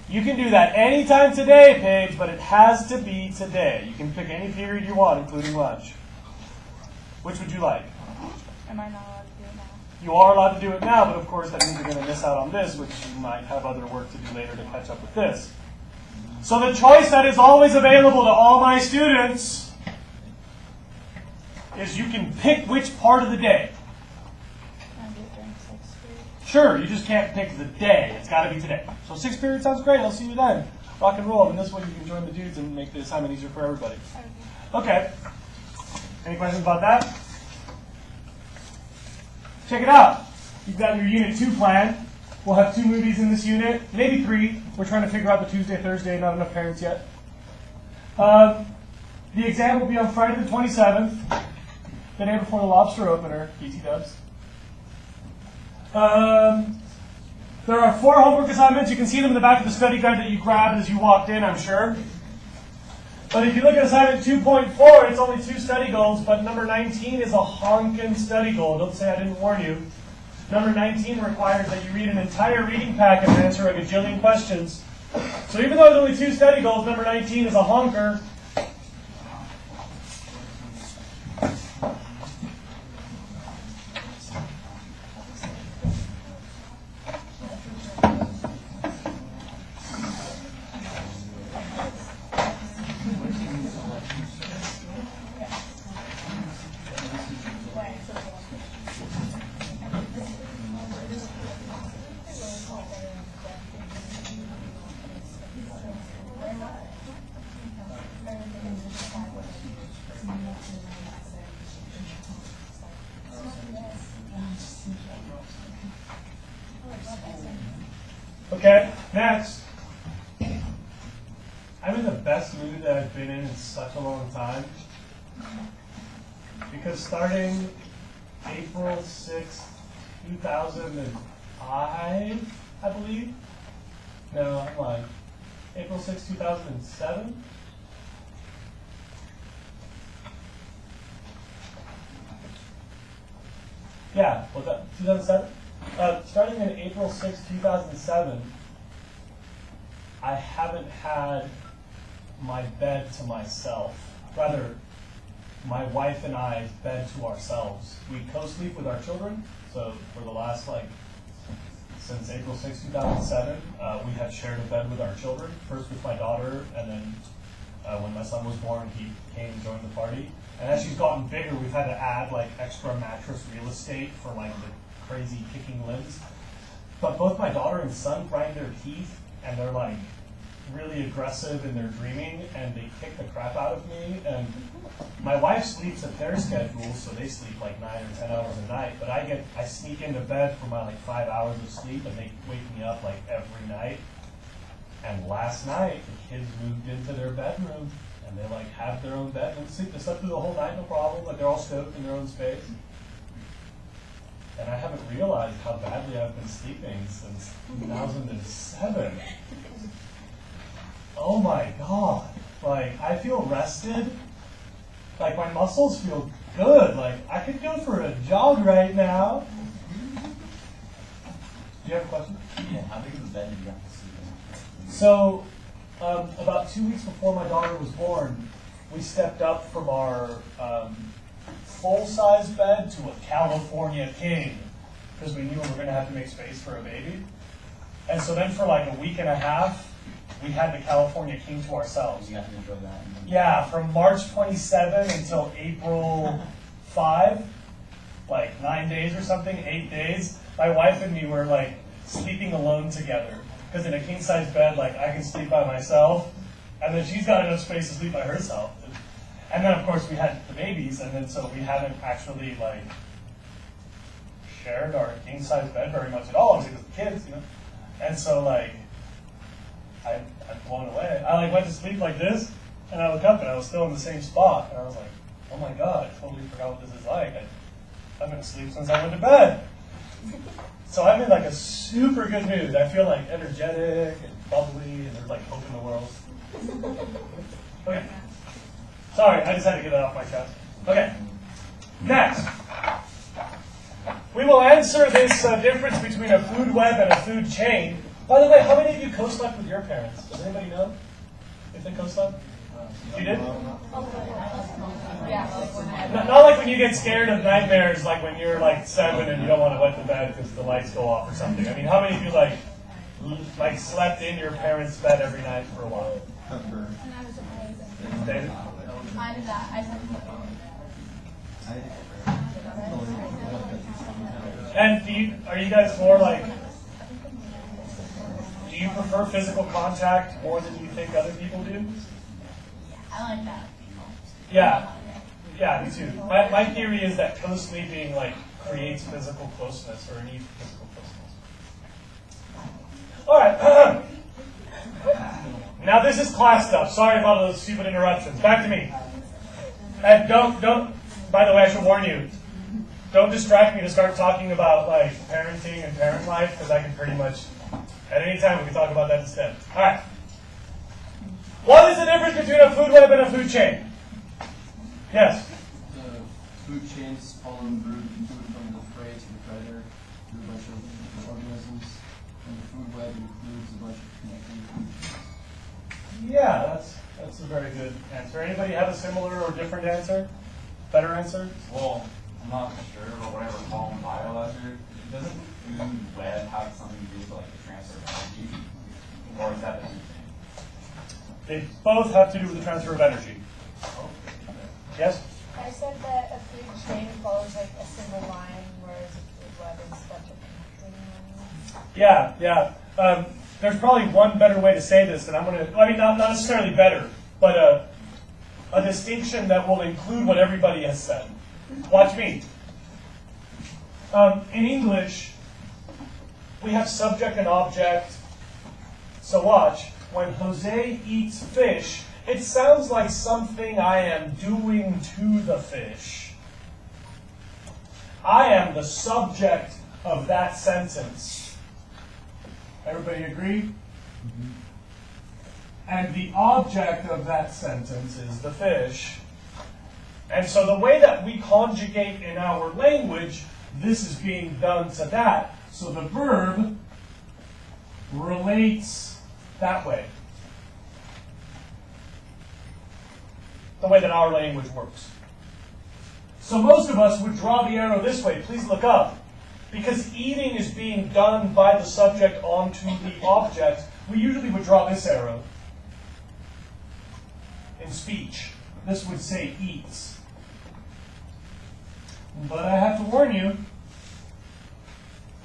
You can do that anytime today, Paige, but it has to be today. You can pick any period you want, including lunch. Which would you like? Am I not allowed to do it now? You are allowed to do it now, but of course that means you're going to miss out on this, which you might have other work to do later to catch up with this. So the choice that is always available to all my students is you can pick which part of the day. Can I do it during 6th period? Sure, you just can't pick the day. It's got to be today. So 6th period sounds great. I'll see you then. Rock and roll. And this way you can join the dudes and make the assignment easier for everybody. Okay. Any questions about that? Check it out. You've got your Unit 2 plan. We'll have 2 movies in this unit, maybe 3. We're trying to figure out the Tuesday, Thursday, not enough parents yet. The exam will be on Friday the 27th, the day before the lobster opener, PT Dubs. There are 4 homework assignments. You can see them in the back of the study guide that you grabbed as you walked in, I'm sure. But if you look at assignment 2.4, it's only 2 study goals, but number 19 is a honkin' study goal. Don't say I didn't warn you. Number 19 requires that you read an entire reading packet and answer a gajillion questions. So even though there's only 2 study goals, number 19 is a honker. Okay, next. I'm in the best mood that I've been in such a long time. Because starting April 6th, 2005, I believe. No, I'm lying. April 6th, 2007. Yeah, was that 2007? Starting in April 6, 2007, I haven't had my bed to myself. Rather, my wife and I bed to ourselves. We co-sleep with our children, so for the last, since April 6, 2007, we have shared a bed with our children, first with my daughter, and then when my son was born, he came and joined the party. And as she's gotten bigger, we've had to add, extra mattress real estate for, the crazy kicking limbs. But both my daughter and son grind their teeth, and they're really aggressive in their dreaming, and they kick the crap out of me. And my wife sleeps at their schedule, so they sleep 9 or 10 hours a night. But I sneak into bed for my 5 hours of sleep, and they wake me up every night. And last night, the kids moved into their bedroom, and they have their own bed and sleep. They slept through the whole night, no problem. They're all stoked in their own space. And I haven't realized how badly I've been sleeping since 2007. Oh my God. I feel rested. My muscles feel good. I could go for a jog right now. Do you have a question? Yeah, how big of a bed did you have to sleep in? So, about 2 weeks before my daughter was born, we stepped up from our full-size bed to a California king, because we knew we were going to have to make space for a baby. And so then for a week and a half, we had the California king to ourselves. You have to enjoy that. Yeah, from March 27 until April 5, 9 days or something, 8 days. My wife and me were sleeping alone together. Because in a king-size bed, I can sleep by myself, and then she's got enough space to sleep by herself. And then, of course, we had the babies, and then so we haven't actually, shared our king-size bed very much at all, because of the kids, And so, I'm blown away. I, went to sleep like this, and I woke up, and I was still in the same spot. And I was like, oh my God, I totally forgot what this is like. I've been asleep since I went to bed. So I'm in a super good mood. I feel energetic and bubbly, and there's hope in the world. Okay. Sorry, I just had to get that off my chest. Okay. Next. We will answer this difference between a food web and a food chain By the way, how many of you co-slept with your parents? Does anybody know if they co-slept? You did? Yeah. Not like when you get scared of nightmares, like when you're like 7 and you don't want to wet the bed because the lights go off or something. I mean, how many of you like slept in your parents' bed every night for a while? And I was amazing. David? I did that. I said And are you guys more like, do you prefer physical contact more than you think other people do? I like that. Yeah, me too. My theory is that co-sleeping like creates physical closeness or any physical closeness. All right. Now this is class stuff. Sorry about those stupid interruptions. Back to me. And don't. By the way, I should warn you. Don't distract me to start talking about like parenting and parent life because I can pretty much at any time we can talk about that instead. All right. What is the difference between a food web and a food chain? Yes. The food chains follow the food from the prey to the predator through a bunch of organisms, and the food web includes a bunch of connecting food chains. Yeah, that's a very good answer. Anybody have a similar or different answer? Better answer? Well, I'm not sure, but what I recall in biology, doesn't food web have something to do with like the transfer of energy? Or is that a new thing? They both have to do with the transfer of energy. Yes? I said that a food chain follows like a single line, whereas a food web is a bunch of connecting lines. Yeah. There's probably one better way to say this, and I'm going to, I mean, not necessarily better, but a distinction that will include what everybody has said. Watch me. In English, we have subject and object. So watch. When Jose eats fish, it sounds like something I am doing to the fish. I am the subject of that sentence. Everybody agree? Mm-hmm. And the object of that sentence is the fish. And so the way that we conjugate in our language, this is being done to that. So the verb relates that way. The way that our language works. So most of us would draw the arrow this way. Please look up. Because eating is being done by the subject onto the object, we usually would draw this arrow. In speech, this would say eats. But I have to warn you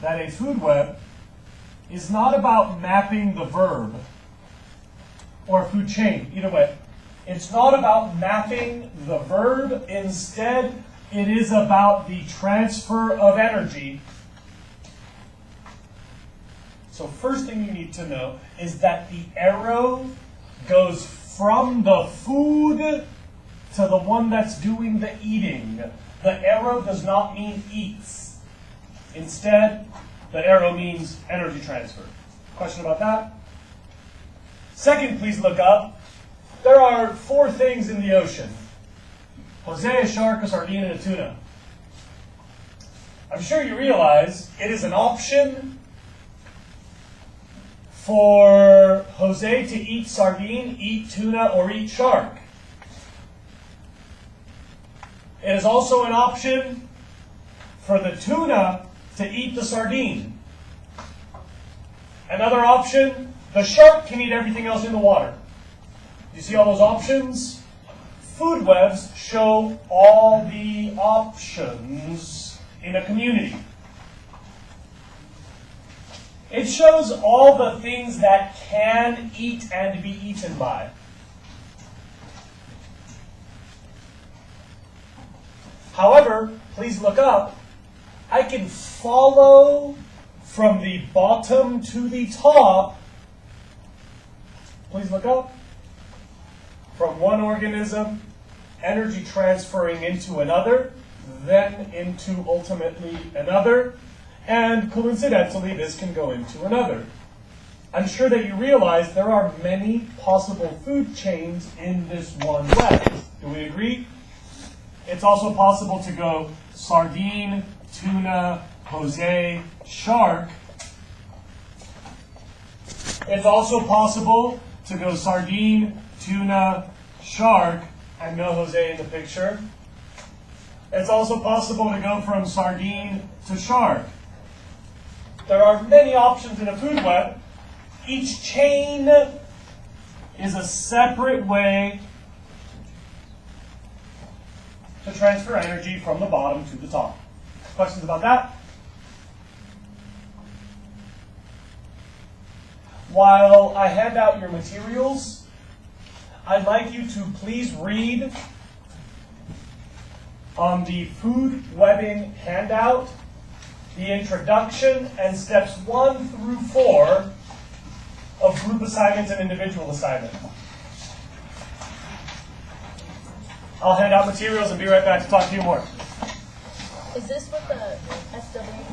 that a food web is not about mapping the verb or food chain, either way. It's not about mapping the verb. Instead, it is about the transfer of energy. So first thing you need to know is that the arrow goes from the food to the one that's doing the eating. The arrow does not mean eats. Instead, the arrow means energy transfer. Question about that? Second, please look up. There are 4 things in the ocean. Jose, a shark, a sardine, and a tuna. I'm sure you realize it is an option for Jose to eat sardine, eat tuna, or eat shark. It is also an option for the tuna to eat the sardine. Another option, the shark can eat everything else in the water. You see all those options? Food webs show all the options in a community. It shows all the things that can eat and be eaten by. However, please look up. I can follow from the bottom to the top. Please look up. From one organism, energy transferring into another, then into ultimately another, and coincidentally this can go into another. I'm sure that you realize there are many possible food chains in this one web. Do we agree? It's also possible to go sardine, tuna, Jose, shark. It's also possible to go sardine, tuna, shark, and no Jose in the picture. It's also possible to go from sardine to shark. There are many options in a food web. Each chain is a separate way to transfer energy from the bottom to the top. Questions about that? While I hand out your materials, I'd like you to please read on the food webbing handout the introduction and steps 1 through 4 of group assignments and individual assignments. I'll hand out materials and be right back to talk to you more. Is this what the SW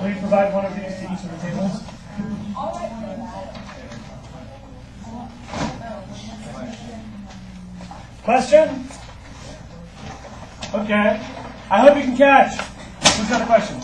Will you provide one of these to each of the tables? Question? Okay. I hope you can catch. Who's got a question?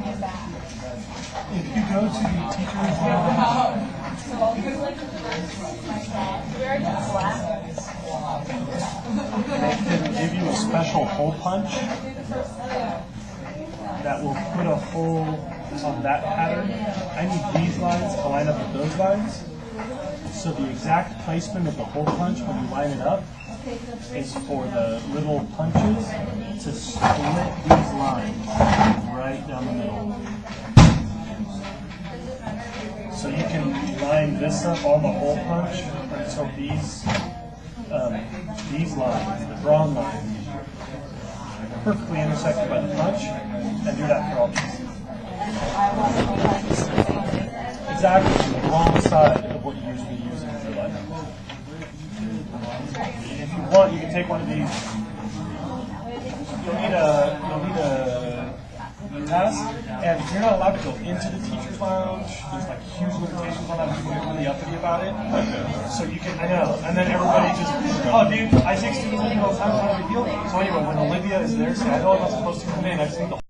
What's that? If you go to the teacher's they can give you a special hole punch that will put a hole on that pattern. I need these lines to line up with those lines. So the exact placement of the hole punch when you line it up is for the little punches to split these lines right down the middle. So you can line this up on the hole punch until these lines, the drawn lines, are perfectly intersected by the punch, and do that for all these. Exactly, the wrong side of what you usually use in your life. If you want, you can take one of these. You'll need a task, and you're not allowed to go into the teacher's lounge. There's like huge limitations on that. People get really uppity about it. So you can, I know, and then everybody just, oh dude, I take students all the time, it's not a big deal. So anyway, when Olivia is there, say, I know I'm not supposed to come in, I just need the